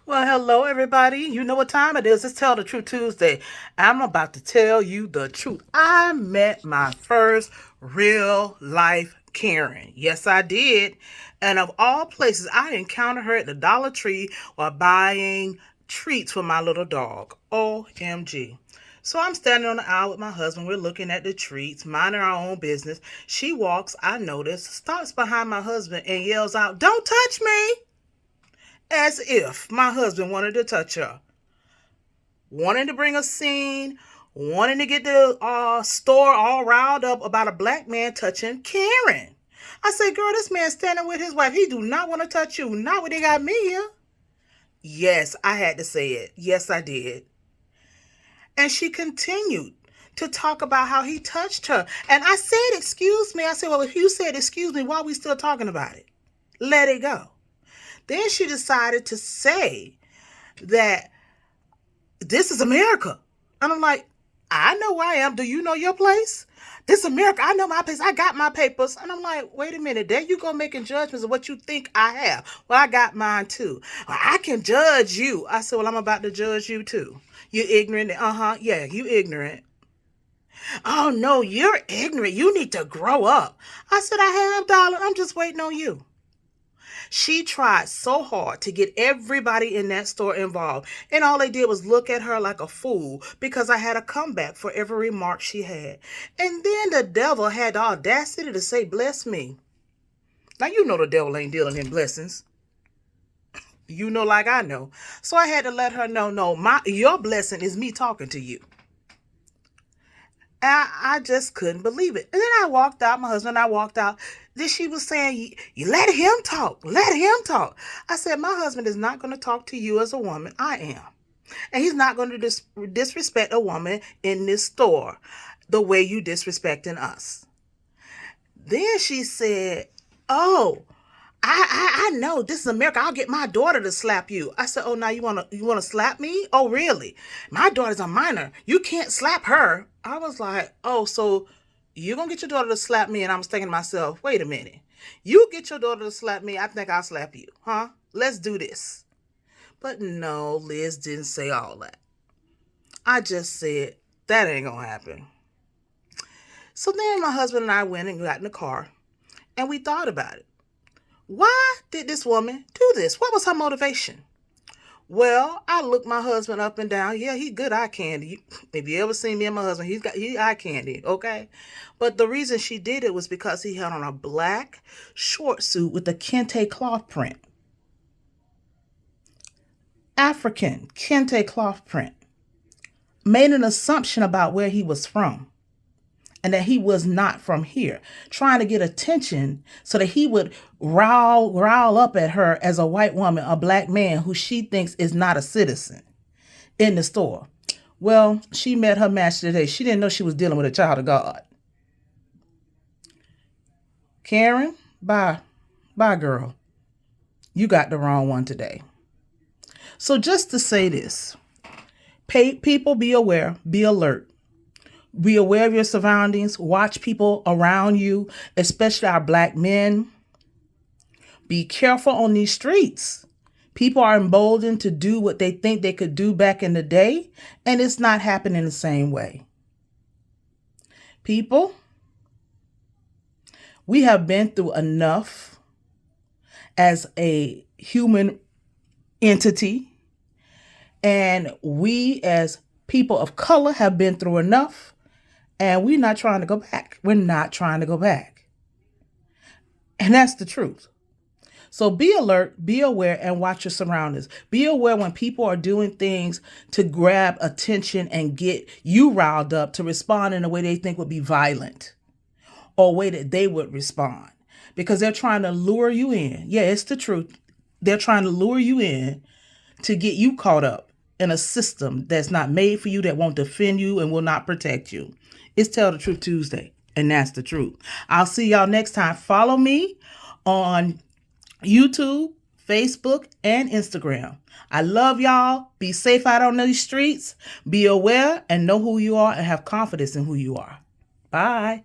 Well, hello, everybody. You know what time it is. It's Tell the Truth Tuesday. I'm about to tell you the truth. I met my first real life Karen. Yes, I did. And of all places, I encountered her at the Dollar Tree while buying treats for my little dog. OMG. So I'm standing on the aisle with my husband. We're looking at the treats, minding our own business. She walks, I notice, stops behind my husband and yells out, "Don't touch me!" As if my husband wanted to touch her, wanting to bring a scene, wanting to get the store all riled up about a black man touching Karen. I said, "Girl, this man standing with his wife. He do not want to touch you. Not when they got me here." Yes, I had to say it. Yes, I did. And she continued to talk about how he touched her. And I said, "Excuse me." I said, "Well, if you said excuse me, why are we still talking about it? Let it go." Then she decided to say that this is America. And I'm like, "I know where I am. Do you know your place? This is America. I know my place. I got my papers." And I'm like, "Wait a minute. There you go making judgments of what you think I have. Well, I got mine too. Well, I can judge you." I said, "Well, I'm about to judge you too. You ignorant." "Uh-huh. Yeah, you ignorant." "Oh, no, you're ignorant. You need to grow up." I said, "I have, darling. I'm just waiting on you." She tried so hard to get everybody in that store involved, and all they did was look at her like a fool because I had a comeback for every remark she had. And then the devil had the audacity to say, "Bless me." Now, you know the devil ain't dealing in blessings. You know, like I know. So I had to let her know, no, your blessing is me talking to you. I just couldn't believe it. And then I walked out, my husband and I walked out. Then she was saying, "You let him talk. Let him talk." I said, "My husband is not going to talk to you as a woman. I am. And he's not going to disrespect a woman in this store the way you disrespecting us." Then she said, "Oh, I know this is America. I'll get my daughter to slap you." I said, "Oh, now you wanna slap me? Oh, really? My daughter's a minor. You can't slap her." I was like, "Oh, so you're gonna get your daughter to slap me?" And I was thinking to myself, "Wait a minute. You get your daughter to slap me, I think I'll slap you, huh? Let's do this." But no, Liz didn't say all that. I just said, "That ain't gonna happen." So then my husband and I went and got in the car and we thought about it. Why did this woman do this? What was her motivation? Well, I looked my husband up and down. Yeah, he good eye candy. If you ever seen me and my husband, he eye candy, okay? But the reason she did it was because he had on a black short suit with a kente cloth print. African kente cloth print. Made an assumption about where he was from and that he was not from here, trying to get attention so that he would rile up at her as a white woman, a black man who she thinks is not a citizen in the store. Well, she met her match today. She didn't know she was dealing with a child of God. Karen, bye. Bye, girl. You got the wrong one today. So just to say this, people, be aware, be alert. Be aware of your surroundings. Watch people around you, especially our black men. Be careful on these streets. People are emboldened to do what they think they could do back in the day, and it's not happening the same way. People, we have been through enough as a human entity, and we as people of color have been through enough. And we're not trying to go back. We're not trying to go back. And that's the truth. So be alert, be aware, and watch your surroundings. Be aware when people are doing things to grab attention and get you riled up to respond in a way they think would be violent or a way that they would respond. Because they're trying to lure you in. Yeah, it's the truth. They're trying to lure you in to get you caught up in a system that's not made for you, that won't defend you and will not protect you. It's Tell the Truth Tuesday, and that's the truth. I'll see y'all next time. Follow me on YouTube, Facebook, and Instagram. I love y'all. Be safe out on these streets. Be aware and know who you are and have confidence in who you are. Bye.